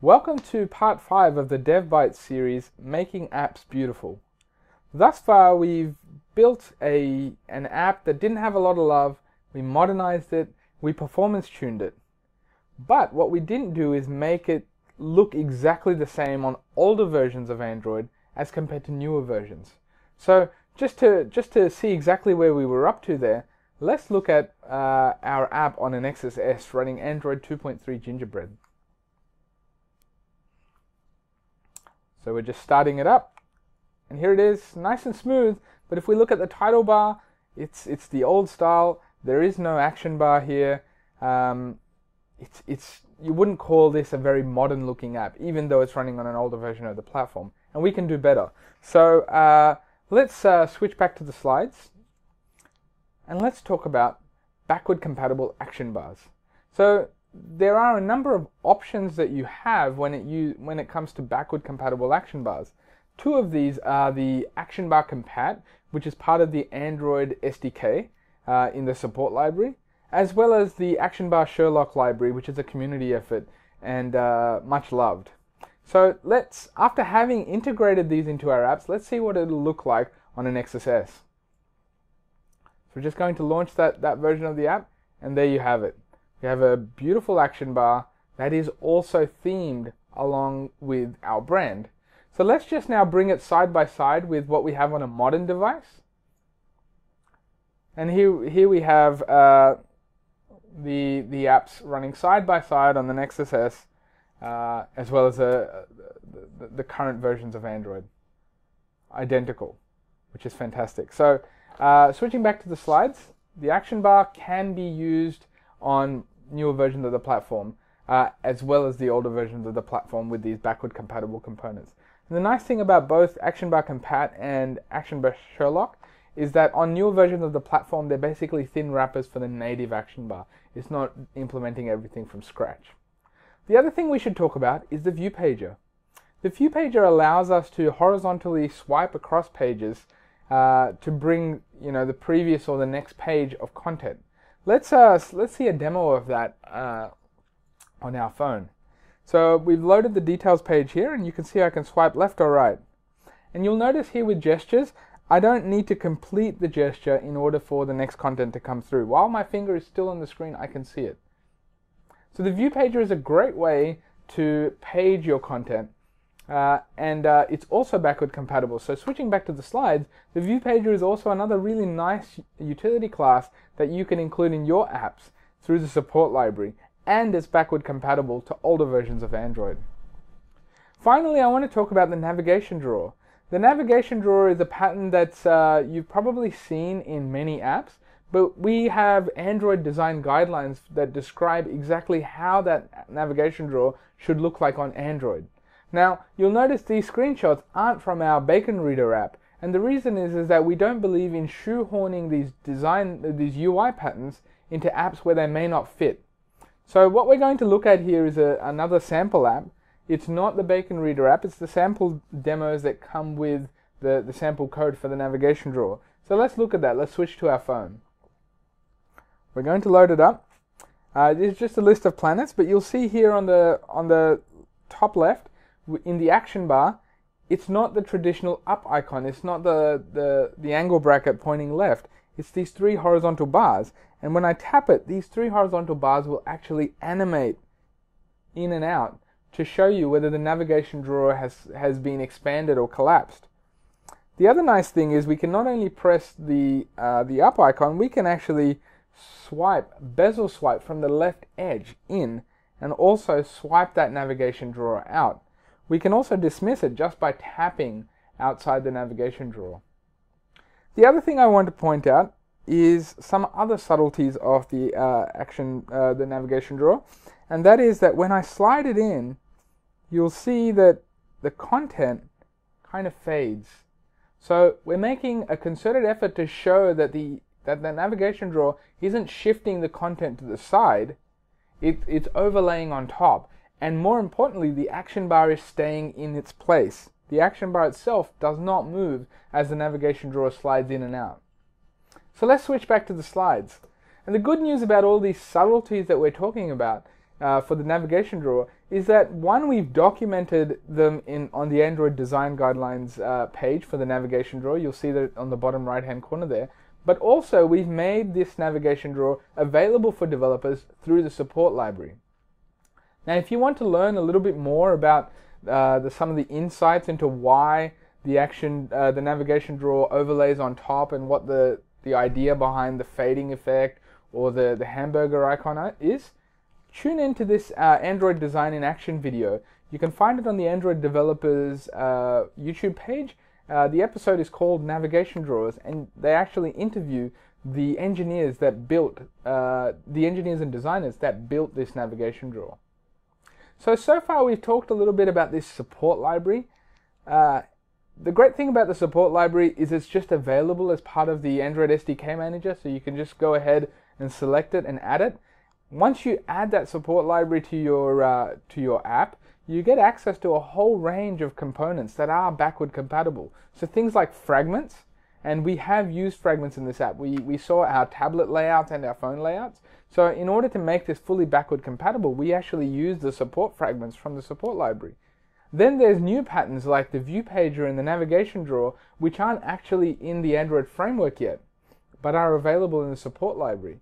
Welcome to part 5 of the DevBytes series, Making Apps Beautiful. Thus far we've built an app that didn't have a lot of love, we modernized it, we performance tuned it. But what we didn't do is make it look exactly the same on older versions of Android as compared to newer versions. So just to see exactly where we were up to there, let's look at our app on an Nexus S running Android 2.3 Gingerbread. So we're just starting it up, and here it is, nice and smooth. But if we look at the title bar, it's the old style. There is no action bar here. You wouldn't call this a very modern looking app, even though it's running on an older version of the platform. And we can do better. So let's switch back to the slides, and let's talk about backward compatible action bars. So there are a number of options that you have when it comes to backward compatible action bars. Two of these are the Action Bar Compat, which is part of the Android SDK in the support library, as well as the Action Bar Sherlock library, which is a community effort and much loved. So after having integrated these into our apps, let's see what it'll look like on an Nexus S. So we're just going to launch that version of the app, and there you have it. We have a beautiful action bar that is also themed along with our brand. So let's just now bring it side by side with what we have on a modern device. And here we have the apps running side by side on the Nexus S, as well as the current versions of Android. Identical, which is fantastic. So switching back to the slides, the action bar can be used on newer versions of the platform, as well as the older versions of the platform with these backward compatible components. And the nice thing about both Action Bar Compat and Action Bar Sherlock is that on newer versions of the platform, they're basically thin wrappers for the native action bar. It's not implementing everything from scratch. The other thing we should talk about is the view pager. The view pager allows us to horizontally swipe across pages to bring the previous or the next page of content. Let's see a demo of that on our phone. So we've loaded the details page here, and you can see I can swipe left or right. And you'll notice here with gestures, I don't need to complete the gesture in order for the next content to come through. While my finger is still on the screen, I can see it. So the view pager is a great way to page your content. And it's also backward compatible. So switching back to the slides, the view pager is also another really nice utility class that you can include in your apps through the support library, and it's backward compatible to older versions of Android. Finally, I want to talk about the navigation drawer. The navigation drawer is a pattern that you've probably seen in many apps, but we have Android design guidelines that describe exactly how that navigation drawer should look like on Android. Now, you'll notice these screenshots aren't from our Bacon Reader app, and the reason is that we don't believe in shoehorning these UI patterns into apps where they may not fit. So what we're going to look at here is another sample app. It's not the Bacon Reader app, it's the sample demos that come with the sample code for the navigation drawer. So let's look at that. Let's switch to our phone. We're going to load it up. This is just a list of planets, but you'll see here on the top left, in the action bar, it's not the traditional up icon. It's not the angle bracket pointing left. It's these three horizontal bars. And when I tap it, these three horizontal bars will actually animate in and out to show you whether the navigation drawer has been expanded or collapsed. The other nice thing is we can not only press the up icon, we can actually bezel swipe from the left edge in, and also swipe that navigation drawer out. We can also dismiss it just by tapping outside the navigation drawer. The other thing I want to point out is some other subtleties of the navigation drawer, and that is that when I slide it in, you'll see that the content kind of fades. So we're making a concerted effort to show that the navigation drawer isn't shifting the content to the side, it's overlaying on top. And more importantly, the action bar is staying in its place. The action bar itself does not move as the navigation drawer slides in and out. So let's switch back to the slides. And the good news about all these subtleties that we're talking about for the navigation drawer is that one, we've documented them on the Android Design Guidelines page for the navigation drawer. You'll see that on the bottom right-hand corner there. But also, we've made this navigation drawer available for developers through the support library. Now, if you want to learn a little bit more about some of the insights into why the navigation drawer overlays on top and what the idea behind the fading effect or the hamburger icon is, tune into this Android Design in Action video. You can find it on the Android Developers YouTube page. The episode is called Navigation Drawers, and they actually interview the engineers and designers that built this navigation drawer. So far we've talked a little bit about this support library. The great thing about the support library is it's just available as part of the Android SDK Manager, so you can just go ahead and select it and add it. Once you add that support library to your app, you get access to a whole range of components that are backward compatible. So things like fragments, and we have used fragments in this app. We saw our tablet layouts and our phone layouts. So in order to make this fully backward compatible, we actually use the support fragments from the support library. Then there's new patterns like the view pager and the navigation drawer, which aren't actually in the Android framework yet, but are available in the support library.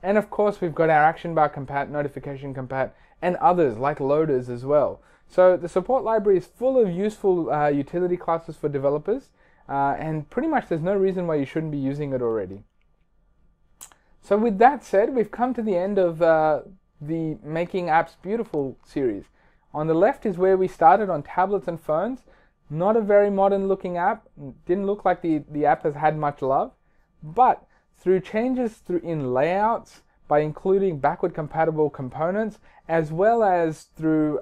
And of course, we've got our action bar compat, notification compat, and others like loaders as well. So the support library is full of useful utility classes for developers, and pretty much there's no reason why you shouldn't be using it already. So with that said, we've come to the end of the Making Apps Beautiful series. On the left is where we started on tablets and phones. Not a very modern looking app. Didn't look like the app has had much love. But through changes in layouts, by including backward compatible components, as well as through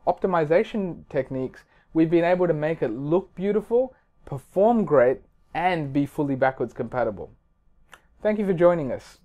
optimization techniques, we've been able to make it look beautiful, perform great, and be fully backwards compatible. Thank you for joining us.